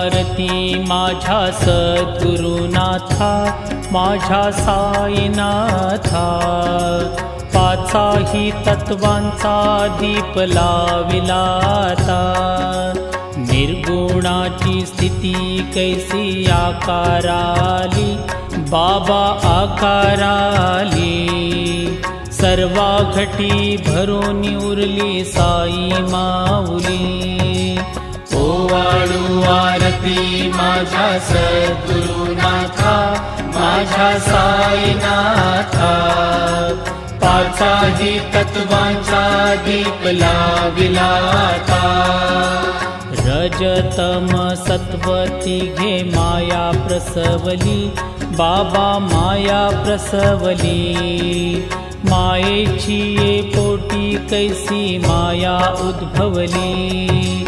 आरती माझ्या सद्गुरुनाथा, माझ्या साईनाथा। पाचाही तत्वांचा दीप लाविलाता, निर्गुणाची स्थिती कैसी आकाराली, बाबा आकाराली। सर्वा घटी भरून उरली साई माऊली। ओवाळू आरती माझ्या सद्गुरुनाथा, माझ्या साईनाथा। पाचाही तत्वांचा दीप लाविलाता, रजतम सत्वती घे माया प्रसवली, बाबा माया प्रसवली। मायेची पोटी कैसी माया उद्भवली,